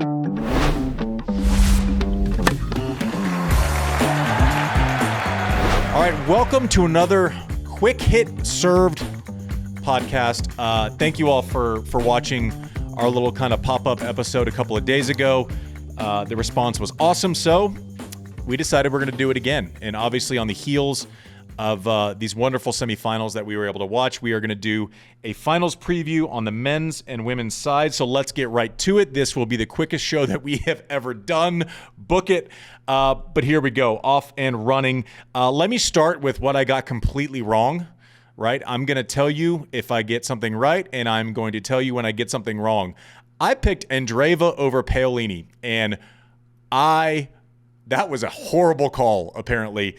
All right, welcome to another Quick Hit Served podcast. Thank you all for watching our little kind of pop-up episode a couple of days ago. The response was awesome, so we decided we're going to do it again. And obviously on the heels of these wonderful semifinals that we were able to watch, we are going to do a finals preview on the men's and women's side. So let's get right to it. This will be the quickest show that we have ever done. Book it. But here we go, off and running. Let me start with what I got completely wrong, right? I'm going to tell you if I get something right, and I'm going to tell you when I get something wrong. I picked Andreeva over Paolini, and that was a horrible call, apparently.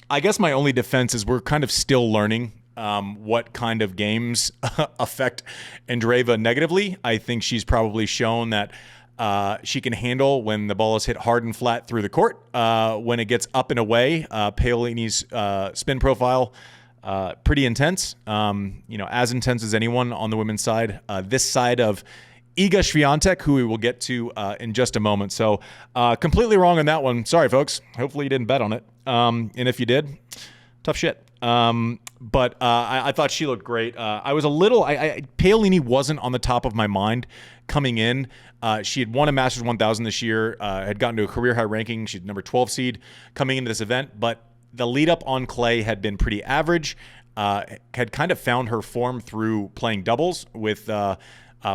I guess my only defense is we're kind of still learning what kind of games affect Andreeva negatively. I think she's probably shown that she can handle when the ball is hit hard and flat through the court. When it gets up and away, Paolini's spin profile, pretty intense, as intense as anyone on the women's side. This side of Iga Swiatek, who we will get to in just a moment. So completely wrong on that one. Sorry, folks. Hopefully you didn't bet on it. And if you did, tough shit. But I thought she looked great. I was a little Paolini wasn't on the top of my mind coming in. She had won a Masters 1000 this year, had gotten to a career high ranking. She's number 12 seed coming into this event, but the lead up on clay had been pretty average. Had kind of found her form through playing doubles with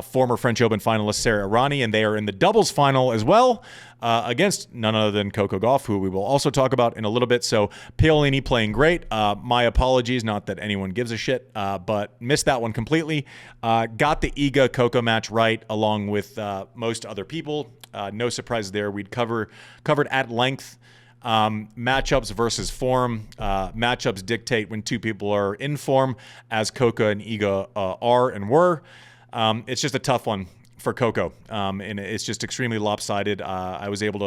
former French Open finalist Sarah Errani, and they are in the doubles final as well against none other than Coco Gauff, who we will also talk about in a little bit. So Paolini playing great. My apologies, not that anyone gives a shit, but missed that one completely. Got the Iga Coco match right, along with most other people. No surprises there. We'd covered at length matchups versus form. Matchups dictate when two people are in form, as Coco and Iga are and were. It's just a tough one for Coco, and it's just extremely lopsided. I was able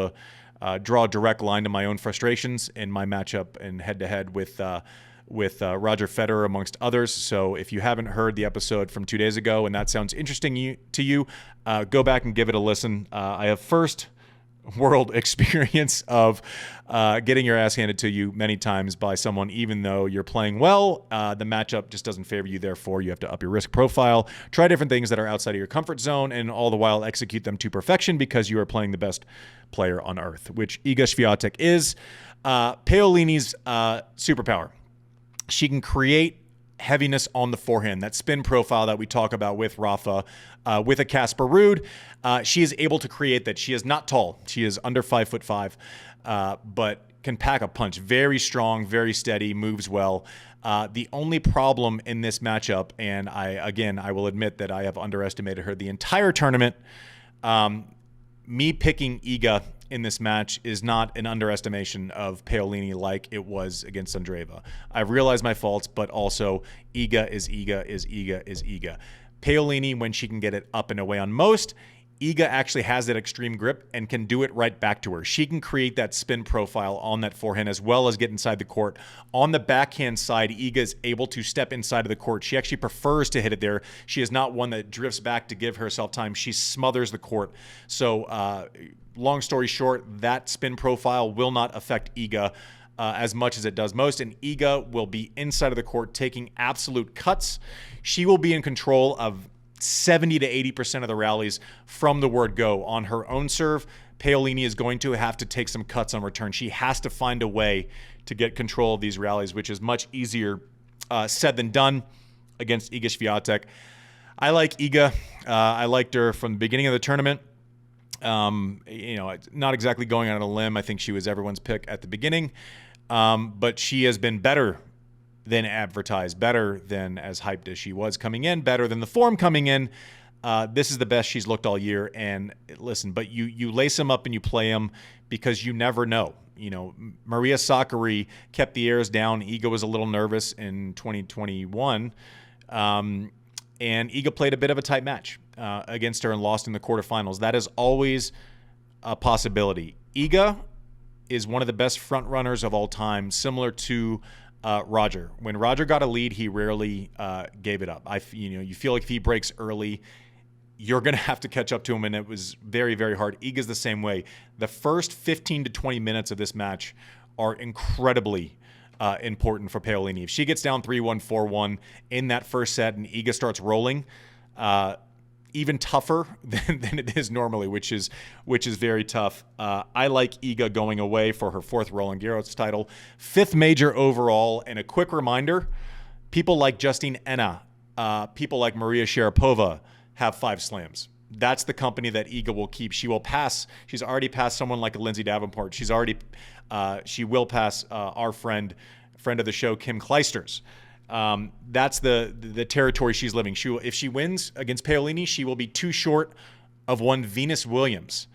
to draw a direct line to my own frustrations in my matchup and head-to-head with Roger Federer, amongst others. So if you haven't heard the episode from 2 days ago and that sounds interesting to you, go back and give it a listen. I have first world experience of getting your ass handed to you many times by someone, even though you're playing well. The matchup just doesn't favor you. Therefore, you have to up your risk profile, try different things that are outside of your comfort zone, and all the while execute them to perfection because you are playing the best player on earth, which Iga Swiatek is. Paolini's superpower. She can create heaviness on the forehand, that spin profile that we talk about with Rafa, with a Casper Ruud. She is able to create that. She is not tall. She is under 5'5", but can pack a punch. Very strong, very steady, moves well. The only problem in this matchup, and I will admit that I have underestimated her the entire tournament. Me picking Iga in this match is not an underestimation of Paolini like it was against Andreeva. I've realized my faults, but also Iga is Iga is Iga is Iga. Paolini, when she can get it up and away on most, Iga actually has that extreme grip and can do it right back to her. She can create that spin profile on that forehand as well as get inside the court. On the backhand side, Iga is able to step inside of the court. She actually prefers to hit it there. She is not one that drifts back to give herself time. She smothers the court. So long story short, that spin profile will not affect Iga as much as it does most, and Iga will be inside of the court taking absolute cuts. She will be in control of 70 to 80% of the rallies from the word go on her own serve. Paolini is going to have to take some cuts on return. She has to find a way to get control of these rallies, which is much easier said than done against Iga Swiatek. I like Iga. I liked her from the beginning of the tournament. Not exactly going out on a limb. I think she was everyone's pick at the beginning. But she has been better than advertised, better than as hyped as she was coming in, better than the form coming in. This is the best she's looked all year. And listen, but you lace them up and you play them because you never know. Maria Sakkari kept the airs down. Iga was a little nervous in 2021. And Iga played a bit of a tight match against her and lost in the quarterfinals. That is always a possibility. Iga is one of the best front runners of all time, similar to Roger. When Roger got a lead, he rarely gave it up. You feel like if he breaks early, you're going to have to catch up to him, and it was very, very hard. Iga's the same way. The first 15 to 20 minutes of this match are incredibly important for Paolini. If she gets down 3-1, 4-1 in that first set and Iga starts rolling, even tougher than it is normally, which is very tough. I like Iga going away for her 4th Roland Garros title, 5th major overall. And a quick reminder, people like Justine Henin, people like Maria Sharapova have 5 slams. That's the company that Iga will keep. She will pass. She's already passed someone like a Lindsay Davenport. She will pass our friend of the show, Kim Clijsters. That's the territory she's living. If she wins against Paolini, she will be 2 short of one Venus Williams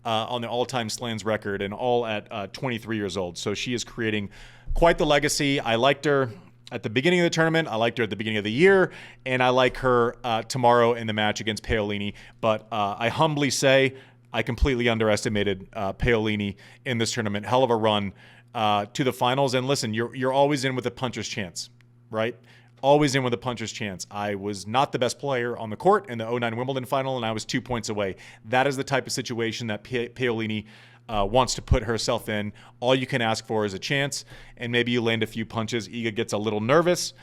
on the all-time slams record, and all at 23 years old. So she is creating quite the legacy. I liked her at the beginning of the tournament. I liked her at the beginning of the year, and I like her tomorrow in the match against Paolini. But I humbly say I completely underestimated Paolini in this tournament. Hell of a run to the finals. And listen, you're always in with a puncher's chance, right? Always in with a puncher's chance. I was not the best player on the court in the 2009 Wimbledon final, and I was 2 points away. That is the type of situation that Paolini wants to put herself in. All you can ask for is a chance, and maybe you land a few punches. Iga gets a little nervous.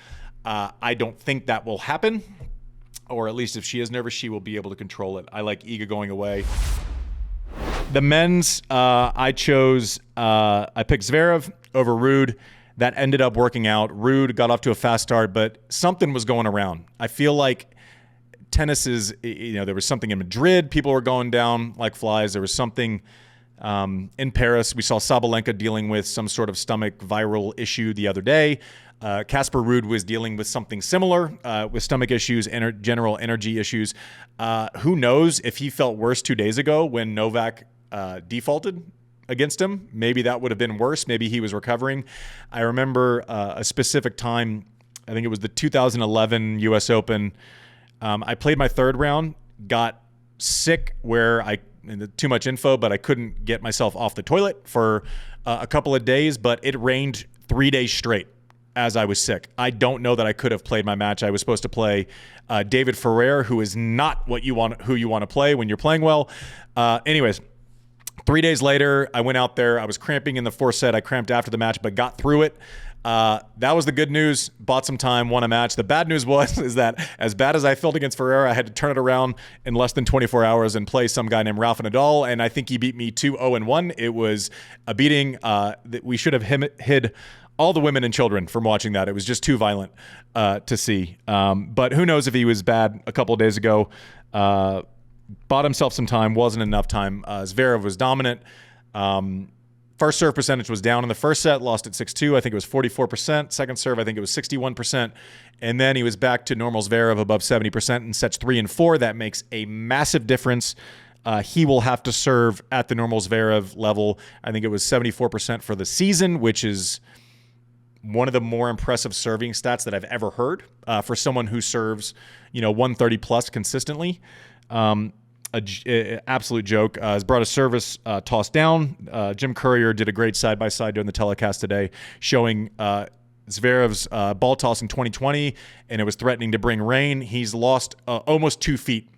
I don't think that will happen, or at least if she is nervous, she will be able to control it. I like Iga going away. The men's, I picked Zverev over Ruud. That ended up working out. Ruud got off to a fast start, but something was going around. I feel like tennis is, there was something in Madrid. People were going down like flies. There was something in Paris. We saw Sabalenka dealing with some sort of stomach viral issue the other day. Casper Ruud was dealing with something similar with stomach issues and general energy issues. Who knows if he felt worse 2 days ago when Novak defaulted against him? Maybe that would have been worse. Maybe he was recovering. I remember a specific time, I think it was the 2011 US Open. I played my 3rd round, got sick where too much info, but I couldn't get myself off the toilet for a couple of days, but it rained 3 days straight as I was sick. I don't know that I could have played my match. I was supposed to play David Ferrer, who is not who you want to play when you're playing well. Anyways, 3 days later, I went out there. I was cramping in the 4th set. I cramped after the match, but got through it. That was the good news. Bought some time, won a match. The bad news is that as bad as I felt against Ferrer, I had to turn it around in less than 24 hours and play some guy named Rafa Nadal, and I think he beat me 2-0-1. It was a beating that we should have hid all the women and children from watching that. It was just too violent to see. But who knows if he was bad a couple of days ago. Bought himself some time, wasn't enough time. Zverev was dominant. First serve percentage was down in the first set, lost at 6-2. I think it was 44%. Second serve, I think it was 61%. And then he was back to normal Zverev above 70% in sets 3 and 4. That makes a massive difference. He will have to serve at the normal Zverev level. I think it was 74% for the season, which is one of the more impressive serving stats that I've ever heard for someone who serves, 130 plus consistently. Absolute joke. Has brought a service tossed down. Jim Courier did a great side-by-side during the telecast today showing Zverev's ball toss in 2020, and it was threatening to bring rain. He's lost almost 2 feet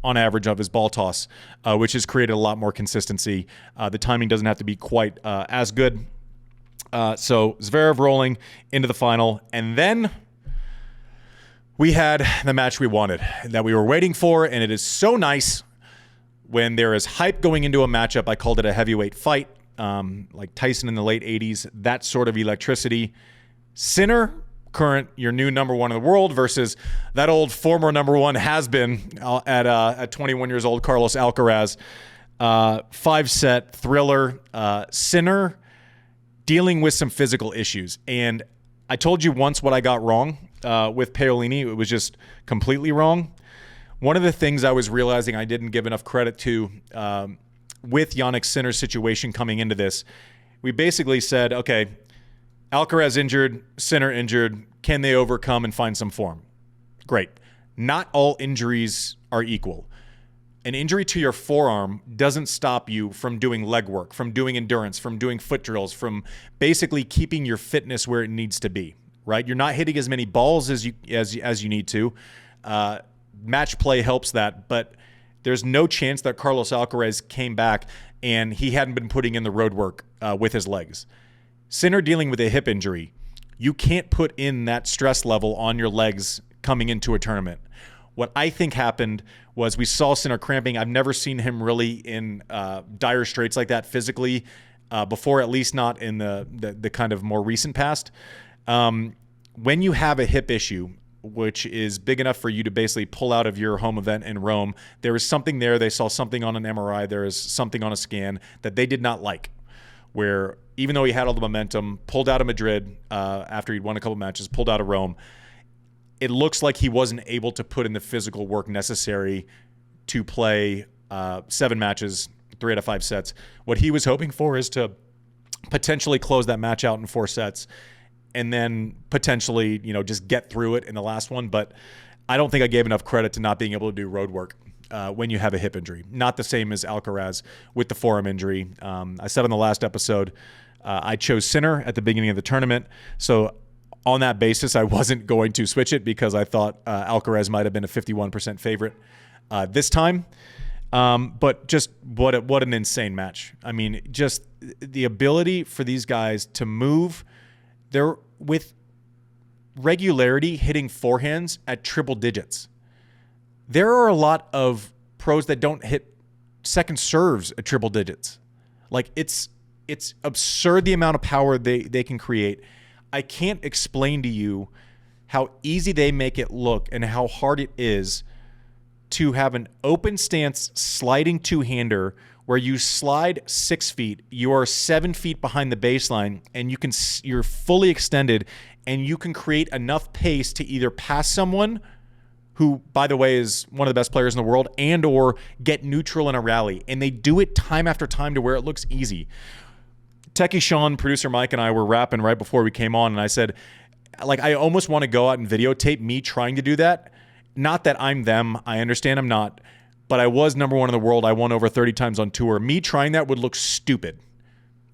on average of his ball toss, which has created a lot more consistency. The timing doesn't have to be quite as good. So Zverev rolling into the final, and then we had the match we wanted, that we were waiting for, and it is so nice when there is hype going into a matchup. I called it a heavyweight fight, like Tyson in the late 80s, that sort of electricity. Sinner, current, your new number 1 in the world, versus that old former number 1 has been at 21 years old, Carlos Alcaraz. 5-set thriller. Sinner dealing with some physical issues. And I told you once what I got wrong with Paolini. It was just completely wrong. One of the things I was realizing I didn't give enough credit to with Jannik Sinner's situation coming into this, we basically said, okay, Alcaraz injured, Sinner injured. Can they overcome and find some form? Great. Not all injuries are equal. An injury to your forearm doesn't stop you from doing leg work, from doing endurance, from doing foot drills, from basically keeping your fitness where it needs to be, right? You're not hitting as many balls as you need to. Match play helps that, but there's no chance that Carlos Alcaraz came back and he hadn't been putting in the road work with his legs. Sinner dealing with a hip injury, you can't put in that stress level on your legs coming into a tournament. What I think happened was we saw Sinner cramping. I've never seen him really in dire straits like that physically before, at least not in the kind of more recent past. When you have a hip issue, which is big enough for you to basically pull out of your home event in Rome, there is something there. They saw something on an MRI. There is something on a scan that they did not like, where even though he had all the momentum, pulled out of Madrid after he'd won a couple matches, pulled out of Rome, it looks like he wasn't able to put in the physical work necessary to play 7 matches, 3 out of 5 sets. What he was hoping for is to potentially close that match out in 4 sets and then potentially, just get through it in the last one. But I don't think I gave enough credit to not being able to do road work when you have a hip injury. Not the same as Alcaraz with the forearm injury. I said on the last episode, I chose Sinner at the beginning of the tournament. So on that basis, I wasn't going to switch it because I thought Alcaraz might have been a 51% favorite this time. But just what an insane match. I mean, just the ability for these guys to move. They're with regularity hitting forehands at triple digits. There are a lot of pros that don't hit second serves at triple digits. Like it's absurd the amount of power they can create. I can't explain to you how easy they make it look and how hard it is to have an open stance sliding two-hander where you slide 6 feet, you are 7 feet behind the baseline, and you're fully extended, and you can create enough pace to either pass someone who, by the way, is one of the best players in the world, and or get neutral in a rally. And they do it time after time to where it looks easy. Techie Sean, producer Mike, and I were rapping right before we came on, and I said, I almost want to go out and videotape me trying to do that. Not that I'm them. I understand I'm not. But I was number 1 in the world. I won over 30 times on tour. Me trying that would look stupid.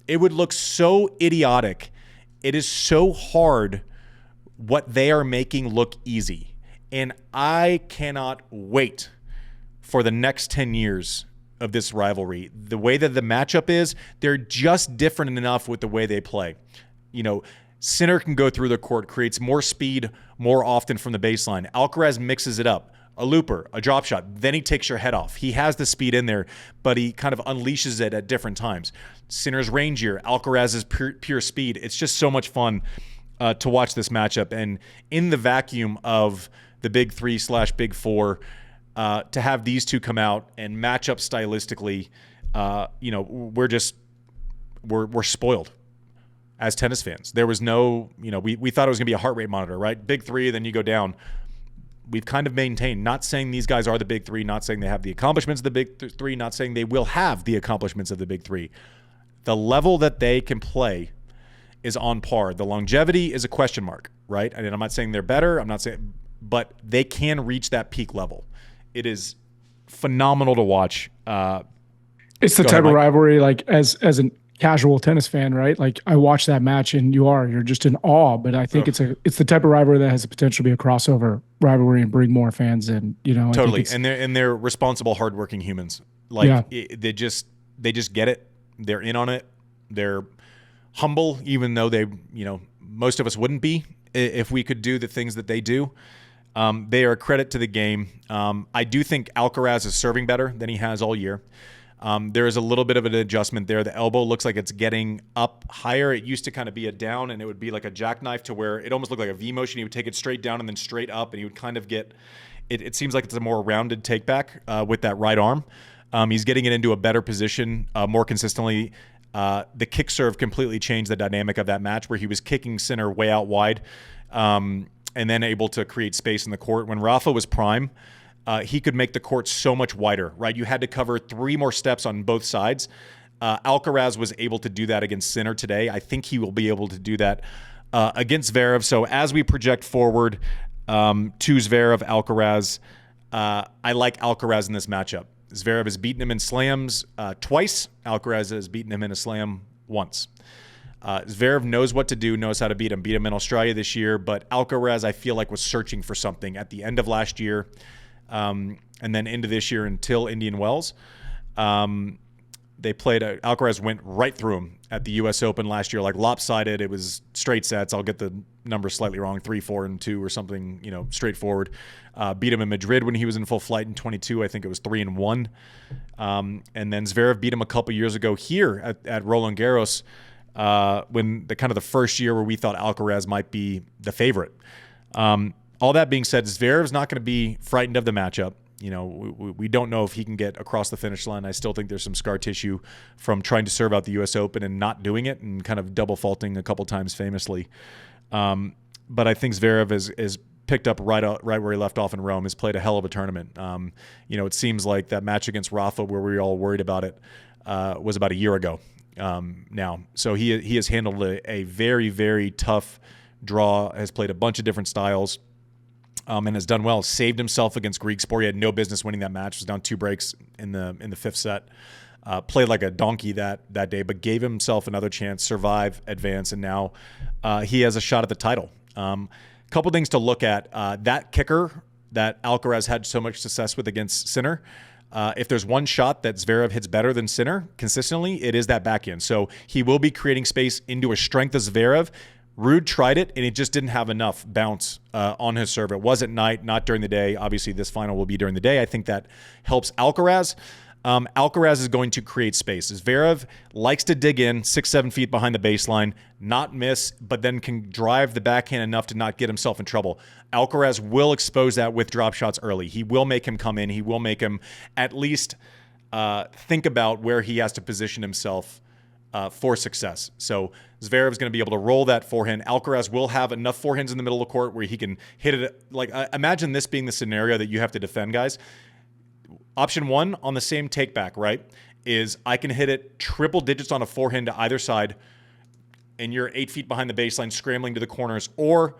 It would look so idiotic. It is so hard what they are making look easy. And I cannot wait for the next 10 years of this rivalry. The way that the matchup is, they're just different enough with the way they play. Sinner can go through the court, creates more speed more often from the baseline. Alcaraz mixes it up. A looper, a drop shot, then he takes your head off. He has the speed in there, but he kind of unleashes it at different times. Sinner's rangier, Alcaraz's pure speed. It's just so much fun to watch this matchup. And in the vacuum of the big 3/big 4, to have these two come out and match up stylistically, we're spoiled as tennis fans. There was no, we thought it was going to be a heart rate monitor, right? Big 3, then you go down. We've kind of maintained, not saying these guys are the big 3, not saying they have the accomplishments of the big 3, not saying they will have the accomplishments of the big 3. The level that they can play is on par. The longevity is a question mark, right? And I'm not saying they're better. I'm not saying, but they can reach that peak level. It is phenomenal to watch. It's the type of rivalry, as a casual tennis fan, right? I watch that match and you're just in awe, but I think it's the type of rivalry that has the potential to be a crossover rivalry and bring more fans in, Totally. And they're responsible, hardworking humans. They just get it. They're in on it. They're humble, even though they, most of us wouldn't be if we could do the things that they do. They are a credit to the game. I do think Alcaraz is serving better than he has all year. There is a little bit of an adjustment there. The elbow looks like it's getting up higher. It used to kind of be a down, and it would be like a jackknife to where it almost looked like a V motion. He would take it straight down and then straight up, and he would kind of get it. It seems like it's a more rounded take back with that right arm. He's getting it into a better position more consistently. The kick serve completely changed the dynamic of that match where he was kicking Sinner way out wide and then able to create space in the court. When Rafa was prime, he could make the court so much wider, right? You had to cover 3 more steps on both sides. Alcaraz was able to do that against Sinner today. I think he will be able to do that against Zverev. So as we project forward to Zverev, Alcaraz, I like Alcaraz in this matchup. Zverev has beaten him in slams twice. Alcaraz has beaten him in a slam once. Zverev knows what to do, knows how to beat him. Beat him in Australia this year, but Alcaraz, I feel like, was searching for something at the end of last year. And and then into this year until Indian Wells. They played, Alcaraz went right through him at the U.S. Open last year, like lopsided. It was straight sets. I'll get the numbers slightly wrong, 3-4 and 2 or something, straightforward. Beat him in Madrid when he was in full flight in 22. I think it was 3-1. And then Zverev beat him a couple years ago here at Roland Garros, when the first year where we thought Alcaraz might be the favorite. All that being said, Zverev's not going to be frightened of the matchup. We don't know if he can get across the finish line. I still think there's some scar tissue from trying to serve out the U.S. Open and not doing it and kind of double faulting a couple times famously. But I think Zverev is picked up right where he left off in Rome, has played a hell of a tournament. It seems like that match against Rafa where we were all worried about it was about a year ago now. So he has handled a very, very tough draw, has played a bunch of different styles. And has done well. Saved himself against Griekspoor. He had no business winning that match. Was down 2 breaks in the fifth set. Played like a donkey that day, but gave himself another chance, survive, advance, and now he has a shot at the title. Couple things to look at. That kicker that Alcaraz had so much success with against Sinner. If there's one shot that Zverev hits better than Sinner consistently, it is that backhand. So he will be creating space into a strength of Zverev. Ruud tried it, and it just didn't have enough bounce on his serve. It was at night, not during the day. Obviously, this final will be during the day. I think that helps Alcaraz. Alcaraz is going to create space. Zverev likes to dig in 6-7 feet behind the baseline, not miss, but then can drive the backhand enough to not get himself in trouble. Alcaraz will expose that with drop shots early. He will make him come in. He will make him at least think about where he has to position himself for success. So Zverev is going to be able to roll that forehand. Alcaraz will have enough forehands in the middle of the court where he can hit it. Imagine this being the scenario that you have to defend, guys. Option 1 on the same take back, right, is I can hit it triple digits on a forehand to either side, and you're 8 feet behind the baseline scrambling to the corners, or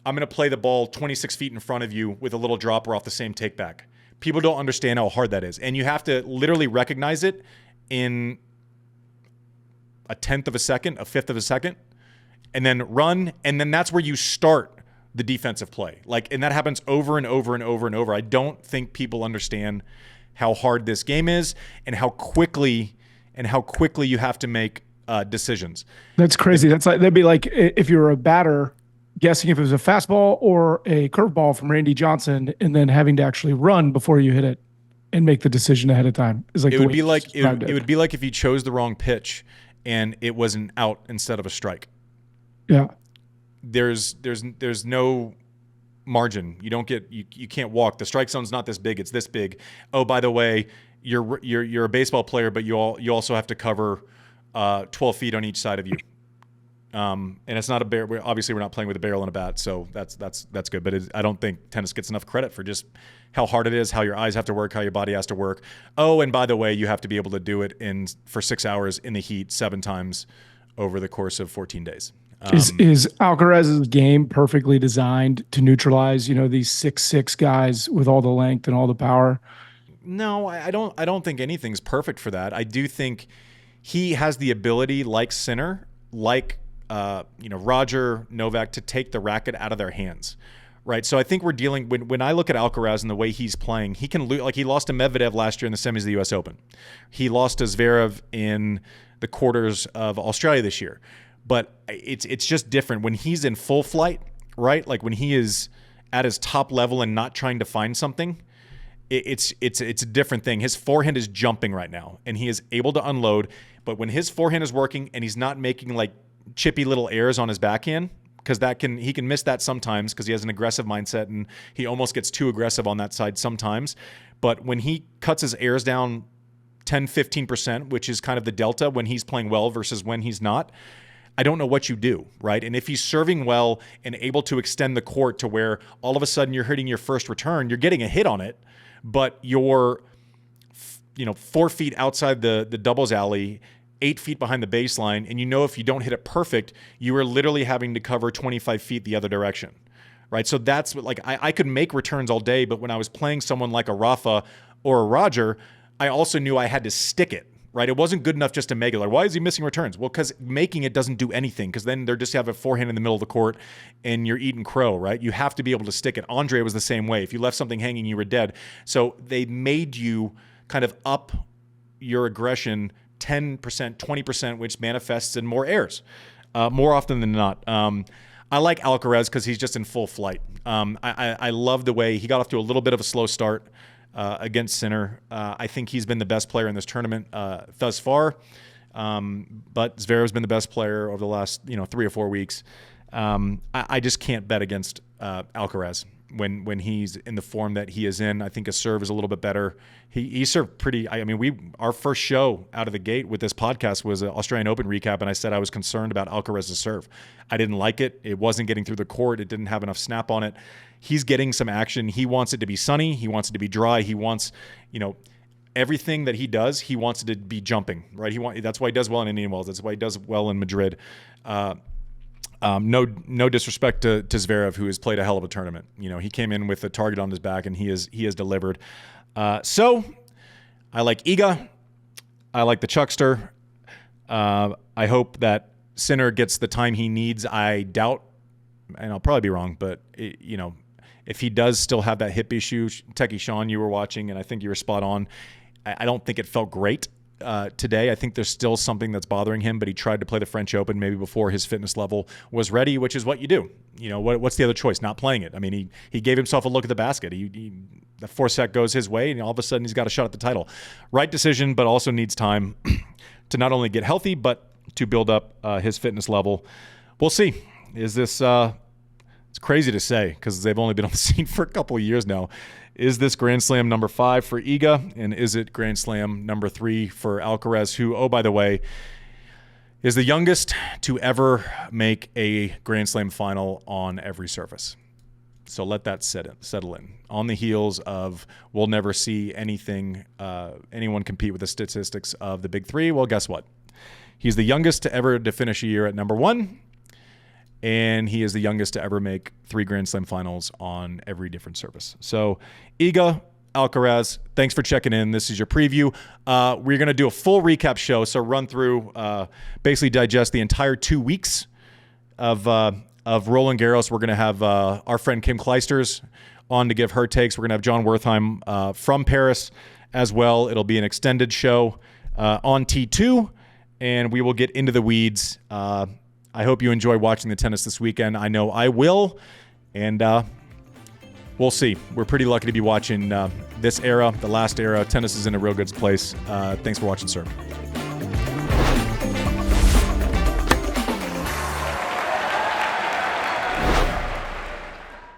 I'm going to play the ball 26 feet in front of you with a little dropper off the same take back. People don't understand how hard that is, and you have to literally recognize it in a 1/10 of a second, a 1/5 of a second, and then run, and then that's where you start the defensive play. And that happens over and over and over and over. I don't think people understand how hard this game is and how quickly you have to make decisions. That's crazy. That'd be like if you were a batter guessing if it was a fastball or a curveball from Randy Johnson and then having to actually run before you hit it and make the decision ahead of time. It would be like if you chose the wrong pitch and it was an out instead of a strike. Yeah. There's no margin. You can't walk. The strike zone's not this big. It's this big. Oh, by the way, you're a baseball player, but you also have to cover 12 feet on each side of you. And it's not a barrel. Obviously, we're not playing with a barrel and a bat, so that's good. But I don't think tennis gets enough credit for just how hard it is, how your eyes have to work, how your body has to work. Oh, and by the way, you have to be able to do it for 6 hours in the heat 7 times over the course of 14 days. Is Alcaraz's game perfectly designed to neutralize, these 6'6" guys with all the length and all the power? No, I don't think anything's perfect for that. I do think he has the ability, like Sinner, like Roger, Novak, to take the racket out of their hands, right? So I think we're dealing when I look at Alcaraz and the way he's playing, he can lose. Like he lost to Medvedev last year in the semis of the U.S. Open. He lost to Zverev in the quarters of Australia this year. But it's just different when he's in full flight, right? Like when he is at his top level and not trying to find something. It's a different thing. His forehand is jumping right now, and he is able to unload. But when his forehand is working and he's not making like chippy little errors on his backhand, because he can miss that sometimes because he has an aggressive mindset and he almost gets too aggressive on that side sometimes. But when he cuts his errors down 10-15%, which is kind of the delta when he's playing well versus when he's not, I don't know what you do, right? And if he's serving well and able to extend the court to where all of a sudden you're hitting your first return, you're getting a hit on it, but you're 4 feet outside the doubles alley, 8 feet behind the baseline, and if you don't hit it perfect, you are literally having to cover 25 feet the other direction, right? So that's what, I could make returns all day, but when I was playing someone like a Rafa or a Roger, I also knew I had to stick it, right? It wasn't good enough just to make it. Like, why is he missing returns? Well, because making it doesn't do anything, because then they're just have a forehand in the middle of the court and you're eating crow, right? You have to be able to stick it. Andre was the same way. If you left something hanging, you were dead. So they made you kind of up your aggression 10%, 20%, which manifests in more errors, more often than not. I like Alcaraz because he's just in full flight. I love the way he got off to a little bit of a slow start against Sinner. I think he's been the best player in this tournament thus far. But Zverev's been the best player over the last 3 or 4 weeks. I just can't bet against Alcaraz when he's in the form that he is in. I think his serve is a little bit better. He served pretty. Our first show out of the gate with this podcast was an Australian Open recap, and I said I was concerned about Alcaraz's serve. I didn't like it. It wasn't getting through the court. It didn't have enough snap on it. He's getting some action. He wants it to be sunny. He wants it to be dry. He wants, everything that he does, he wants it to be jumping, right? That's why he does well in Indian Wells. That's why he does well in Madrid. No disrespect to Zverev, who has played a hell of a tournament. He came in with a target on his back, and he has delivered. So I like Iga. I like the Chuckster. I hope that Sinner gets the time he needs. I doubt, and I'll probably be wrong, but if he does still have that hip issue, Techie Sean, you were watching, and I think you were spot on. I don't think it felt great today. I think there's still something that's bothering him, but he tried to play the French Open maybe before his fitness level was ready, which is what you do. What's the other choice? Not playing it. I mean, he gave himself a look at the basket. The 4-set goes his way, and all of a sudden he's got a shot at the title. Right decision, but also needs time to not only get healthy, but to build up his fitness level. We'll see. Is this... It's crazy to say because they've only been on the scene for a couple of years now. Is this Grand Slam number 5 for Iga? And is it Grand Slam number 3 for Alcaraz, who, oh, by the way, is the youngest to ever make a Grand Slam final on every surface? So let that settle in. On the heels of we'll never see anyone compete with the statistics of the big 3. Well, guess what? He's the youngest to ever to finish a year at number 1. And he is the youngest to ever make 3 Grand Slam finals on every different surface. So, Iga, Alcaraz, thanks for checking in. This is your preview. We're going to do a full recap show, so run through, basically digest the entire 2 weeks of Roland Garros. We're going to have our friend Kim Kleisters on to give her takes. We're going to have John Wertheim from Paris as well. It'll be an extended show on T2, and we will get into the weeds. I hope you enjoy watching the tennis this weekend. I know I will, and we'll see. We're pretty lucky to be watching this era, the last era. Tennis is in a real good place. Thanks for watching, sir.